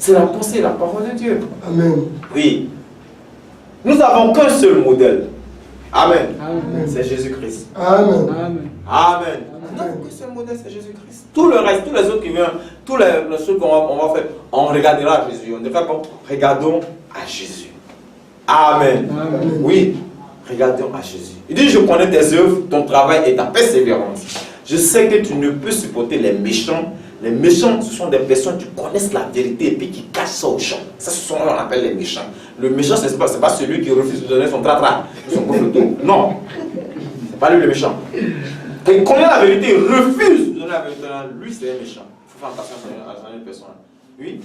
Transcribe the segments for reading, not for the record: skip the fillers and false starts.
C'est la pensée, la parole de Dieu. Amen. Oui. Nous n'avons qu'un seul modèle. Amen. Amen. C'est Jésus-Christ. Amen. Amen. Amen. Nous n'avons qu'un seul modèle, c'est Jésus-Christ. Tout le reste, tous les autres qui viennent, tous les choses qu'on va faire, on regardera à Jésus. On dira bon, regardons à Jésus. Amen. Amen. Oui, regardons à Jésus. Il dit, je connais tes œuvres, ton travail et ta persévérance. Je sais que tu ne peux supporter les méchants. Les méchants, ce sont des personnes qui connaissent la vérité et puis qui cachent ça aux gens. Ça, ce sont ce qu'on appelle les méchants. Le méchant, ce n'est pas celui qui refuse de donner son tratra, son compléto. Non. Ce n'est pas lui le méchant. Il connaît la vérité, il refuse de donner la vérité. Lui, c'est un méchant. Il faut faire attention à une personne. Oui.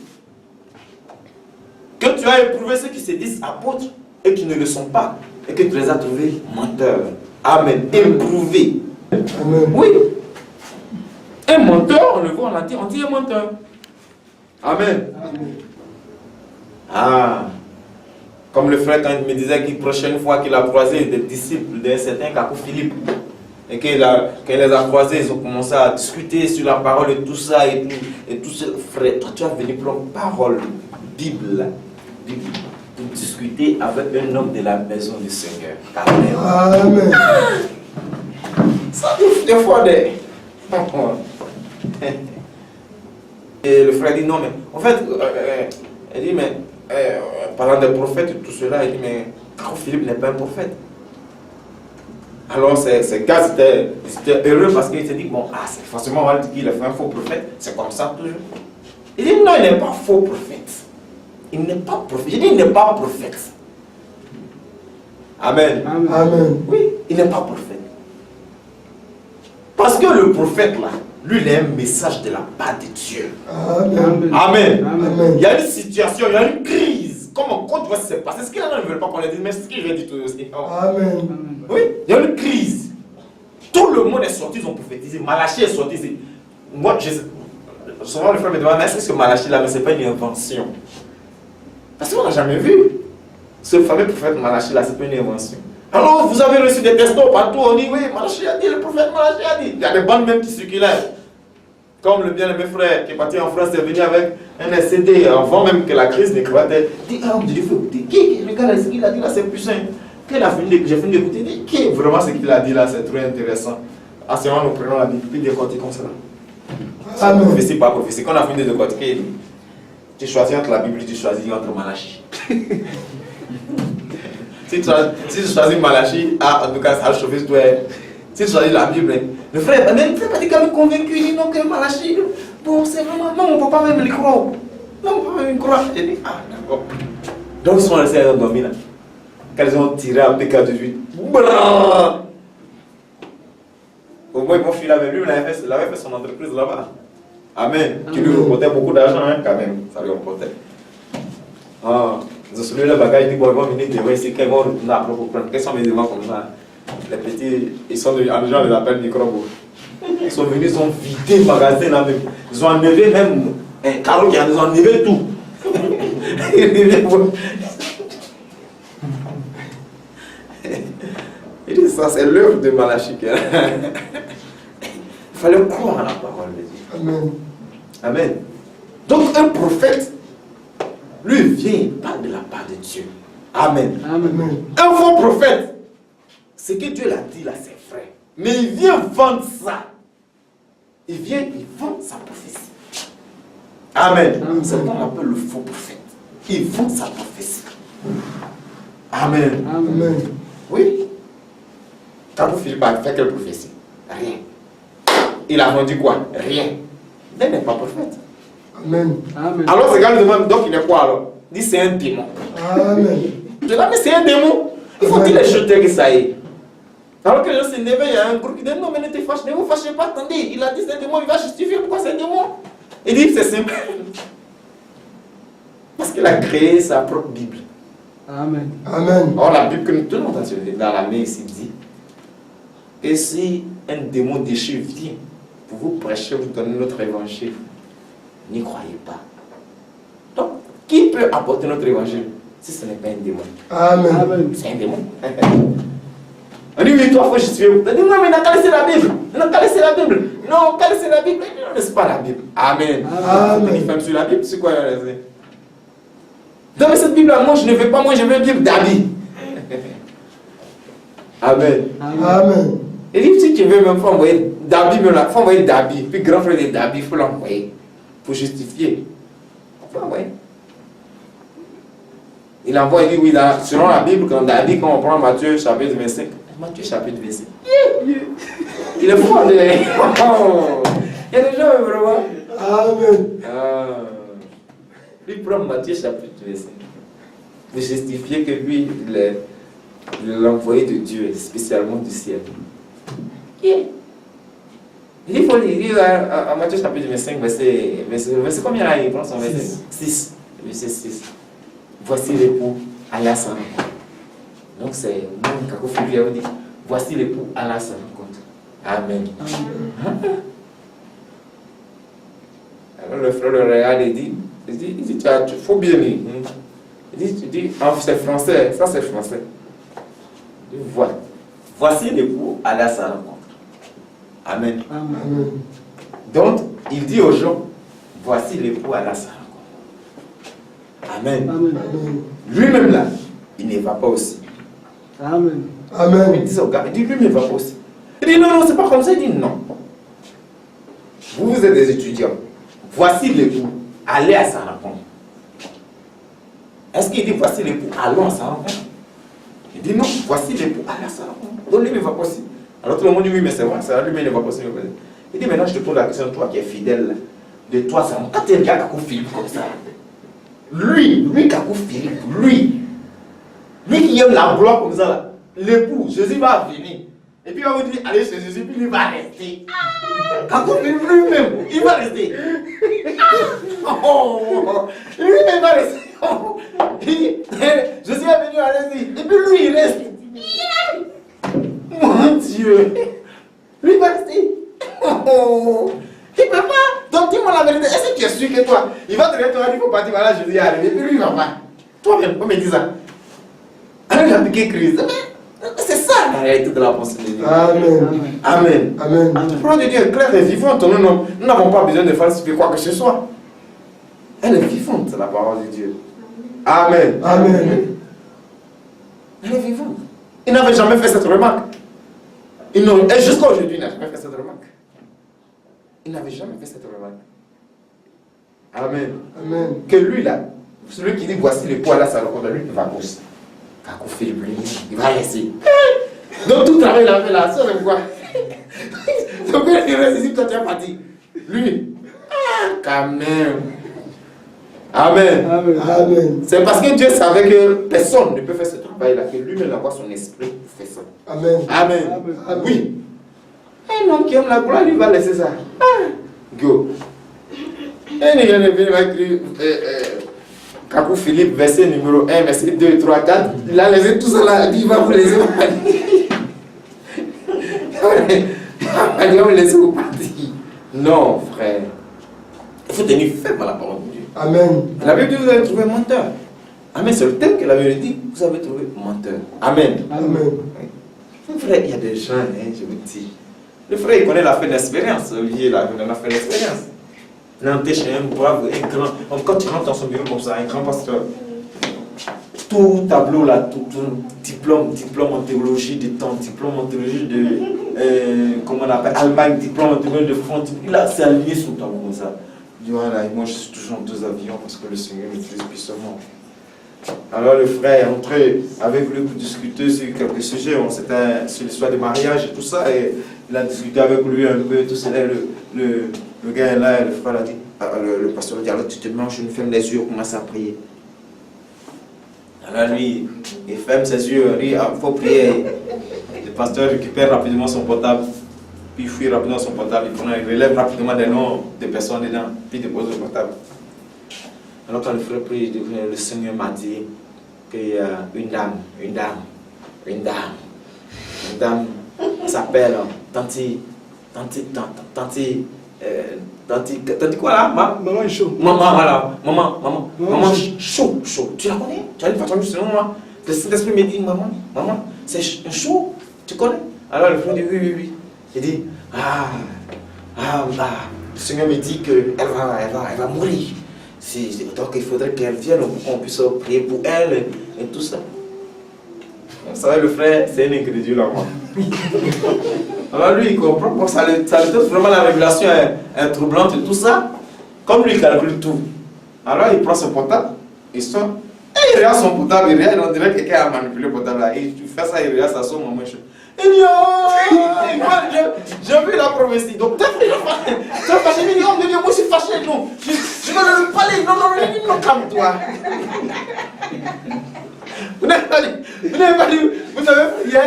Que tu as éprouvé ceux qui se disent apôtres et qui ne le sont pas. Et que tu les as trouvés menteurs. Amen. Éprouvé. Amen. Oui. Un menteur, on le voit en latin, on dit un menteur. Amen. Amen. Ah. Comme le frère quand il me disait qu'une prochaine fois qu'il a croisé des disciples d'un certain Kakou Philippe, et quand il les a croisés, ils ont commencé à discuter sur la parole et tout ça, et tout ça. Frère, toi tu as venu pour une parole, Bible, pour discuter avec un homme de la maison du Seigneur. Amen. Amen. Ça des fois des... Et le frère dit non, mais en fait, il dit, mais parlant des prophètes et tout cela, il dit, mais Philippe n'est pas un prophète. Alors ces gars étaient heureux parce qu'ils se disent, bon, c'est forcément on va dire qu'il a fait un faux prophète, c'est comme ça toujours. Il dit non, il n'est pas faux prophète. Il n'est pas prophète. Je dis, il n'est pas prophète. Amen. Amen. Amen. Oui, il n'est pas prophète. Parce que le prophète là, lui il a un message de la part de Dieu. Amen. Amen. Amen. Il y a une situation, il y a une crise. Comment quand tu vois ce qui s'est passé, ce qu'il y en a ne veulent pas qu'on les dise, mais c'est ce que je vais dire tout aussi. Amen. Oui, il y a une crise. Tout le monde est sorti, ils ont prophétisé. Malachie est sorti. Moi, souvent le frère me demande, mais est-ce que Malachie là, mais ce n'est pas une invention? Parce qu'on n'a jamais vu. Ce fameux prophète Malachie là, ce n'est pas une invention. Alors, vous avez reçu des textos partout, on dit, oui, Malachie a dit, le prophète Malachie a dit. Il y a des bandes même qui circulaient. Comme le bien-aimé frère qui est parti en France est venu avec un CD avant même que la crise n'éclate. Il dit, ah, il faut écouter. Qui regarde ce qu'il a dit là, c'est puissant. J'ai fini d'écouter. Il dit, qui vraiment ce qu'il a dit là, c'est très intéressant. À ce moment, nous prenons la Bible, puis décortiquons cela. Amen. Prophétie par prophétie. Quand on a fini de décortiquer, tu choisis entre la Bible, tu choisis entre Malachie. Si tu choisis Malachie, en tout cas, ça va chauffer toi. Si tu choisis la Bible, le frère, même le frère pas dit qu'il est convaincu, il dit non, que Malachie, bon, c'est vraiment, non, on ne peut pas même le croire. Non, on ne peut pas même le croire. J'ai dit, ah, d'accord. Donc, ils sont restés à dormir là. Quand ils ont tiré à PK18, au moins, ils vont filer avec lui, il avait fait son entreprise là-bas. Amen. Qui lui rapportait beaucoup d'argent, hein, quand même. Ça lui rapportait. Ah. Ils ont soulevé le bagage, ils disent, bon, ils vont venir devant ici, qu'ils vont retourner après pour prendre. Quels sont mes éléments comme ça? Les petits, ils sont devenus, les gens les appellent microbes. Ils sont venus, ils ont vidé le magasin là même. Ils ont enlevé même un carreau qui a, ils ont enlevé tout. Il dit, ça c'est l'œuvre de Malachie. Il fallait croire à la parole de Dieu. Amen. Amen. Donc un prophète, lui vient pas de la part de Dieu. Amen. Amen. Un faux prophète, ce que Dieu l'a dit là, c'est vrai. Mais il vient vendre ça. Il vend sa prophétie. Amen. C'est ce qu'on appelle le faux prophète. Il vend sa prophétie. Amen. Amen. Oui. Quand Philippe a fait quelle prophétie? Rien. Il a vendu quoi? Rien. Il n'est pas prophète. Amen. Amen. Alors, ce gars lui demande, donc il est quoi alors? Il dit, c'est un démon. Amen. Je dis, mais c'est un démon. Il faut-il les jeter que ça y est? Alors que les gens s'énervent, il y a un groupe qui dit, non mais ne te fâche, ne vous fâchez pas, attendez, il a dit c'est un démon, il va justifier pourquoi c'est un démon. Il dit, c'est simple. Parce qu'il a créé sa propre Bible. Amen. Amen. Or, la Bible que nous tenons dans la main ici dit, et si un démon déchu vient pour vous prêcher, vous donner notre évangile, n'y croyez pas. Donc, qui peut apporter notre évangile si ce n'est pas un démon? Amen. Amen. C'est un démon. On dit, oui, toi, il faut justifier. On dit, non, mais il n'a qu'à laisser la Bible. Il n'a qu'à laisser la Bible. Non, qu'à laisser la Bible. Non, laisse pas la Bible. Amen. Amen. Il fait sur la Bible, c'est quoi laisser? Dans cette Bible-là, moi, je ne veux pas, moi, je veux une Bible d'habits. Amen. Amen. Il dit, si tu veux même pas envoyer d'habits, il faut envoyer d'habits. Puis grand frère des d'habits, il faut l'envoyer. Pour justifier. Il faut envoyer. Il envoie, il dit, oui, selon la Bible, quand David, quand on prend Matthieu chapitre 25, Matthieu chapitre 25. Il est fort. Il y a des gens, vraiment. Amen. Lui prend Matthieu chapitre 25. Pour justifier que lui, il est l'envoyé de Dieu, spécialement du ciel. Il faut lire à Matthieu chapitre 25, verset combien là il prend son verset 6. Verset 6. Voici l'époux, Allah sa rencontre. Donc c'est mon cacophonie, on dit voici l'époux, Allah sa rencontre. Amen. Alors le frère le regarde et dit tu faut bien lire. Il dit c'est français, ça c'est français. Il dit, voici l'époux, Allah sa rencontre. Amen. Amen. Donc il dit aux gens voici l'époux, Allah sa rencontre. Amen. Amen. Lui-même là, il ne va pas aussi. Amen. Il Amen. dit au gars, il dit lui-même ne va pas aussi. Il dit non, c'est pas comme ça. Il dit non. Vous êtes des étudiants. Voici l'époux. Allez à sa rencontre. Est-ce qu'il dit voici l'époux, allons à sa rencontre? Il dit non, voici l'époux, allez à sa rencontre. Donc lui ne va pas aussi. Alors tout le monde dit oui, mais c'est vrai, ça lui-même ne va pas aussi. Il dit maintenant je te pose la question, toi qui es fidèle, de toi ça. Quand tu es un gars qui Philippe comme ça. Lui Kakou Philippe, lui qui aime la gloire comme ça là, l'époux, Jésus va venir. Et puis il va vous dire, allez chez Jésus, puis il va rester. Kakou Philippe lui-même, il va rester. Lui-même va rester. Jésus est venu, allez-y. Et puis lui, il reste. Mon Dieu. Lui, il va rester. Il ne peut pas. Donc dis-moi la vérité. Est-ce que tu es sûr que toi, il va te dire, il faut partir, voilà, Jésus est arrivé. Et puis lui, il va pas. Toi-même, on me dit ça. Alors il a piqué Christ. C'est ça la réalité de la pensée de Dieu. Amen. Amen. Amen. La parole de Dieu est claire et vivante. Nous n'avons pas besoin de falsifier quoi que ce soit. Elle est vivante, la parole de Dieu. Amen. Amen. Elle est vivante. Il n'avait jamais fait cette remarque. Et jusqu'à aujourd'hui, il n'a jamais fait cette remarque. Il n'avait jamais fait cette remarque. Amen. Amen. Que lui là, celui qui dit voici le poids là, ça rencontre lui, il va pousser. Il va rester. Donc tout travail il a fait là, ça c'est quoi? Donc il reste ici, toi tu es parti. Lui, quand même. Amen. Amen. Amen. C'est parce que Dieu savait que personne ne peut faire ce travail là, que lui-même envoie son esprit pour faire ça. Amen. Amen. Amen. Oui. Un homme qui aime la gloire, lui va laisser ça. Go. Un il va écrire Kakou Philippe, verset numéro 1, verset 2, 3, 4. Il a laissé tout ça là, il va vous laisser vous partir. Il va vous laisser vous partir. Non, frère. Il faut tenir ferme à la parole de Dieu. Amen. La Bible dit vous avez trouvé menteur. Amen, c'est le thème que la Bible dit. Vous avez trouvé menteur. Amen. Amen. Frère, il y a des gens, je vous dis. Le frère, il connaît la fin d'expérience. Olivier, la fin d'expérience. Nantes chez un brave, un grand. Quand tu rentres dans son bureau comme ça, un grand pasteur, tout tableau là, tout diplôme en théologie de temps, diplôme en théologie de, comment on appelle, Allemagne, diplôme en théologie de France, là c'est aligné sur le tableau comme ça. Il dit voilà, moi je suis toujours en 2 avions parce que le Seigneur m'utilise puissamment. Alors le frère est entré avec lui pour discuter sur quelques sujets, c'était sur l'histoire du mariage et tout ça, et il a discuté avec lui un peu, tout ça, le gars est là, et le frère a dit, le pasteur a dit, alors tu te manges une ferme les yeux, on commence à prier. Alors lui, il ferme ses yeux, il dit, il faut prier. Le pasteur récupère rapidement son portable, puis il fuit rapidement son portable, il relève rapidement des noms de personnes dedans, puis il dépose le portable. Alors quand le frère prie, le Seigneur m'a dit qu'il y a une dame s'appelle Tanti quoi là? Maman chaud. Maman, voilà. Maman chaud. Tu la connais? Tu as une façon de dire moi. Le Saint-Esprit me dit, maman, c'est un chaud. Tu connais? Alors le frère dit, oui. Il dit, le Seigneur me dit qu'elle va mourir. Donc il faudrait qu'elle vienne, on puisse prier pour elle et tout ça. Vous savez, le frère, c'est un incrédule à moi. Alors lui, il comprend. Bon, ça lui donne vraiment la révélation est troublante et tout ça. Comme lui, il calcule tout. Alors il prend son portable, il sort. Et il regarde son portable, il regarde, on dirait que quelqu'un a manipulé le portable là. Et tu fais ça, il regarde, ça sonne au moins chaud. Il dit, j'ai vu la prophétie. Donc, t'as fait fâché. Il dit, oh mon Dieu, moi je suis fâché. Non, je vais lui parler. Non, calme-toi. Vous n'avez pas dit, vous avez prié.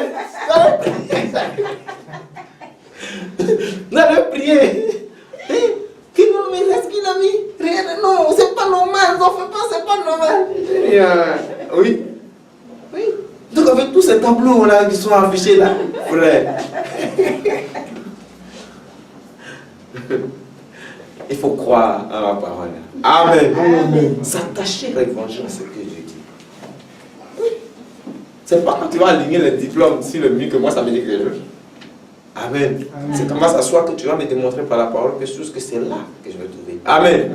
Vous avez prié. Qu'il nous met, est-ce qu'il a mis? Rien, non, c'est pas normal. Non, fais pas, c'est pas normal. Oui. Donc avec tous ces tableaux là qui sont affichés là, frère. Il faut croire à la parole. Amen. S'attacher à l'évangile, c'est ce que je dis. C'est pas quand tu vas aligner les diplômes sur le mur que moi ça me dit quelque chose. Amen. C'est comment s'asseoir que tu vas me démontrer par la parole que c'est là que je vais trouver. Amen.